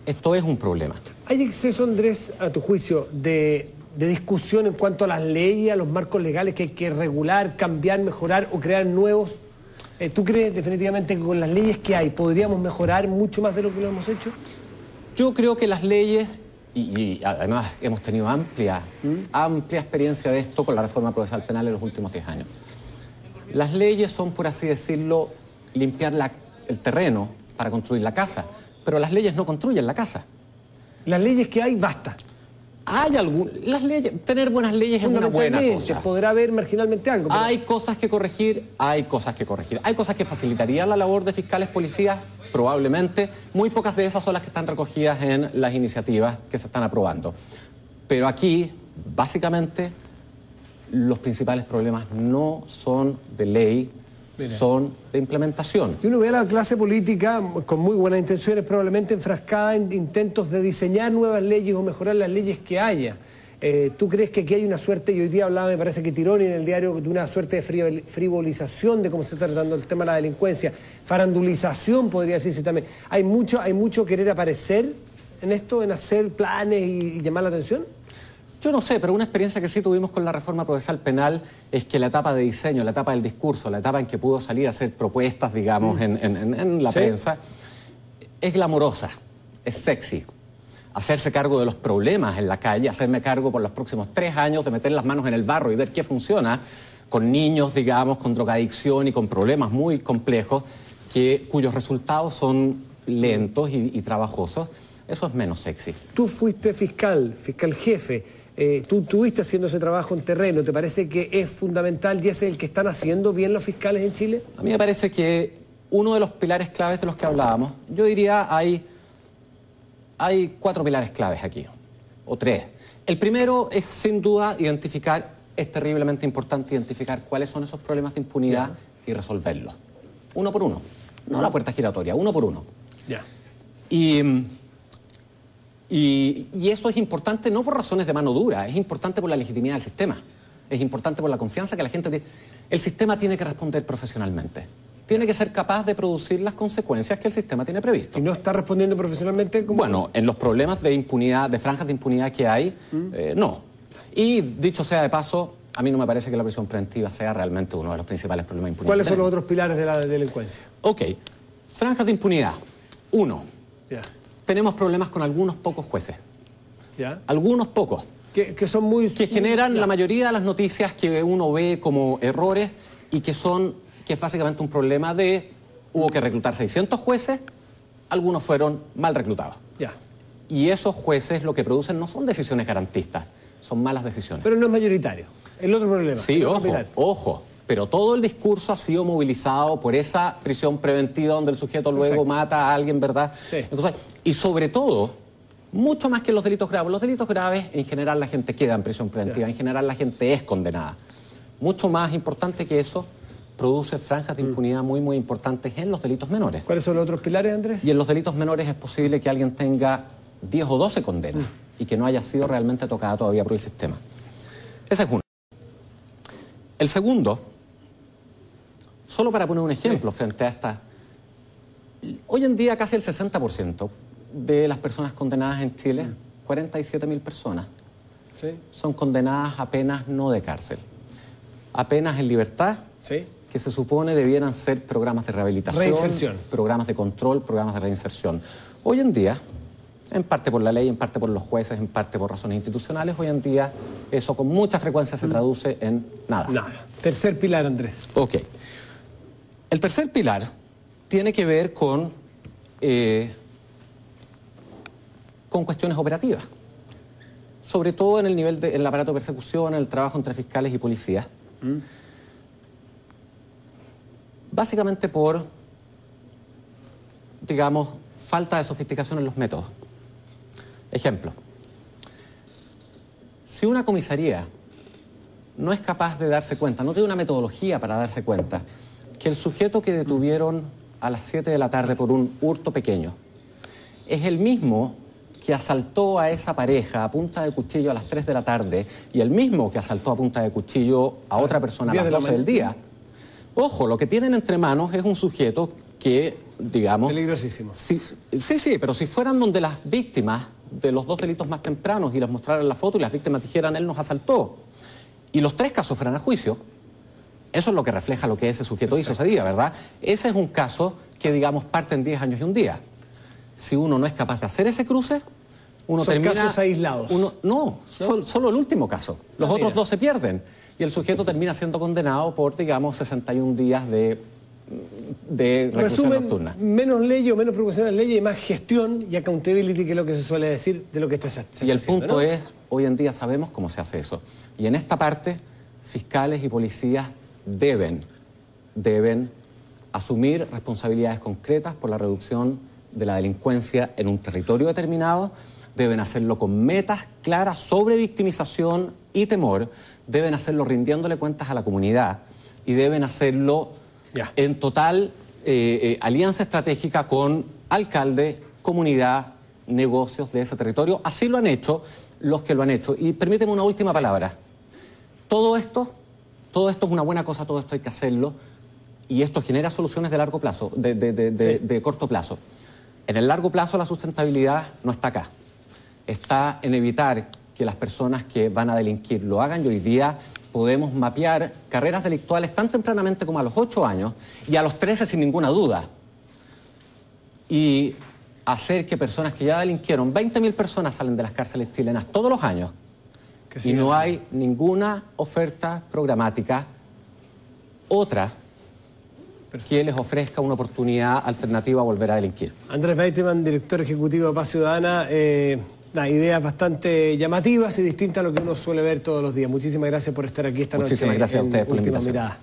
esto es un problema. ¿Hay exceso, Andrés, a tu juicio, de discusión en cuanto a las leyes, a los marcos legales que hay que regular, cambiar, mejorar o crear nuevos? ¿Tú crees definitivamente que con las leyes que hay podríamos mejorar mucho más de lo que lo hemos hecho? Yo creo que las leyes, y además hemos tenido amplia experiencia de esto con la reforma procesal penal en los últimos 10 años. Las leyes son, por así decirlo, limpiar el terreno para construir la casa, pero las leyes no construyen la casa. Las leyes que hay, basta. Las leyes, tener buenas leyes es una buena cosa. Podrá haber marginalmente algo. Pero... Hay cosas que corregir, hay cosas que corregir. Hay cosas que facilitarían la labor de fiscales, policías, probablemente. Muy pocas de esas son las que están recogidas en las iniciativas que se están aprobando. Pero aquí, básicamente, los principales problemas no son de ley, son de implementación. Y uno ve a la clase política con muy buenas intenciones, probablemente enfrascada en intentos de diseñar nuevas leyes o mejorar las leyes que haya. ¿Tú crees que aquí hay una suerte, y hoy día hablaba, me parece que Tironi en el diario, de una suerte de frivolización de cómo se está tratando el tema de la delincuencia, farandulización podría decirse también? ¿Hay mucho querer aparecer en esto, en hacer planes y llamar la atención? Yo no sé, pero una experiencia que sí tuvimos con la reforma procesal penal es que la etapa de diseño, la etapa del discurso, la etapa en que pudo salir a hacer propuestas, digamos, en la prensa, es glamorosa, es sexy. Hacerse cargo de los problemas en la calle, hacerme cargo por los próximos 3 años de meter las manos en el barro y ver qué funciona con niños, digamos, con drogadicción y con problemas muy complejos, cuyos resultados son lentos y trabajosos. Eso es menos sexy. Tú fuiste fiscal jefe. Tú estuviste haciendo ese trabajo en terreno. ¿Te parece que es fundamental y es el que están haciendo bien los fiscales en Chile? A mí me parece que uno de los pilares claves de los que hablábamos, yo diría hay 4 pilares claves aquí, o 3. El primero es, sin duda, es terriblemente importante identificar cuáles son esos problemas de impunidad y resolverlos. Uno por uno. No la puerta giratoria, uno por uno. Y eso es importante no por razones de mano dura, es importante por la legitimidad del sistema, es importante por la confianza que la gente tiene. El sistema tiene que responder profesionalmente, tiene que ser capaz de producir las consecuencias que el sistema tiene previsto. ¿Y no está respondiendo profesionalmente? Bueno, en los problemas de impunidad, de franjas de impunidad que hay, no. Y dicho sea de paso, a mí no me parece que la prisión preventiva sea realmente uno de los principales problemas de impunidad. ¿Cuáles son los otros pilares de la delincuencia? Ok, franjas de impunidad. 1. Tenemos problemas con algunos pocos jueces. Algunos pocos. Que son muy... Que generan la mayoría de las noticias que uno ve como errores y que es básicamente un problema de... Hubo que reclutar 600 jueces, algunos fueron mal reclutados. Y esos jueces lo que producen no son decisiones garantistas, son malas decisiones. Pero no es mayoritario. El otro problema. Sí, ojo. Pero todo el discurso ha sido movilizado por esa prisión preventiva donde el sujeto luego mata a alguien, ¿verdad? Y sobre todo, mucho más que los delitos graves. Los delitos graves, en general, la gente queda en prisión preventiva. En general, la gente es condenada. Mucho más importante que eso, produce franjas de impunidad muy, muy importantes en los delitos menores. ¿Cuáles son los otros pilares, Andrés? Y en los delitos menores es posible que alguien tenga 10 o 12 condenas y que no haya sido realmente tocada todavía por el sistema. Ese es uno. El segundo... Solo para poner un ejemplo frente a esta... Hoy en día casi el 60% de las personas condenadas en Chile, 47.000 personas, son condenadas a penas no de cárcel, a penas en libertad, que se supone debieran ser programas de rehabilitación, programas de control, programas de reinserción. Hoy en día, en parte por la ley, en parte por los jueces, en parte por razones institucionales, hoy en día eso con mucha frecuencia se traduce en nada. Tercer pilar, Andrés. Ok. El tercer pilar tiene que ver con cuestiones operativas, sobre todo en el nivel del aparato de persecución, en el trabajo entre fiscales y policías. Básicamente por, digamos, falta de sofisticación en los métodos. Ejemplo, si una comisaría no es capaz de darse cuenta, no tiene una metodología para darse cuenta que el sujeto que detuvieron a las 7 de la tarde por un hurto pequeño es el mismo que asaltó a esa pareja a punta de cuchillo a las 3 de la tarde y el mismo que asaltó a punta de cuchillo a otra persona a las 12 del día. Ojo, lo que tienen entre manos es un sujeto que, digamos... Peligrosísimo. Sí, pero si fueran donde las víctimas de los dos delitos más tempranos y les mostraran la foto y las víctimas dijeran, él nos asaltó, y los 3 casos fueran a juicio, eso es lo que refleja lo que ese sujeto hizo ese día, ¿verdad? Ese es un caso que, digamos, parte en 10 años y un día. Si uno no es capaz de hacer ese cruce, uno Son termina... casos aislados. ¿No? Solo el último caso. Los otros 2 se pierden. Y el sujeto termina siendo condenado por, digamos, 61 días de reclusión nocturna. Menos leyes o menos preocupación de las leyes y más gestión y accountability, que es lo que se suele decir de lo que se Y el haciendo, punto ¿no? es, hoy en día sabemos cómo se hace eso. Y en esta parte, fiscales y policías deben asumir responsabilidades concretas por la reducción de la delincuencia en un territorio determinado, deben hacerlo con metas claras sobre victimización y temor, deben hacerlo rindiéndole cuentas a la comunidad y deben hacerlo en total alianza estratégica con alcalde, comunidad, negocios de ese territorio. Así lo han hecho los que lo han hecho. Y permíteme una última palabra. Todo esto es una buena cosa, todo esto hay que hacerlo y esto genera soluciones de largo plazo, de corto plazo. En el largo plazo la sustentabilidad no está acá. Está en evitar que las personas que van a delinquir lo hagan y hoy día podemos mapear carreras delictuales tan tempranamente como a los 8 años y a los 13 sin ninguna duda. Y hacer que personas que ya delinquieron, 20.000 personas salen de las cárceles chilenas todos los años y no hay ninguna oferta programática otra que les ofrezca una oportunidad alternativa a volver a delinquir. Andrés Weitemann, director ejecutivo de Paz Ciudadana, ideas bastante llamativas y distintas a lo que uno suele ver todos los días. Muchísimas gracias por estar aquí esta noche. Muchísimas gracias a ustedes por la invitación. Mirada.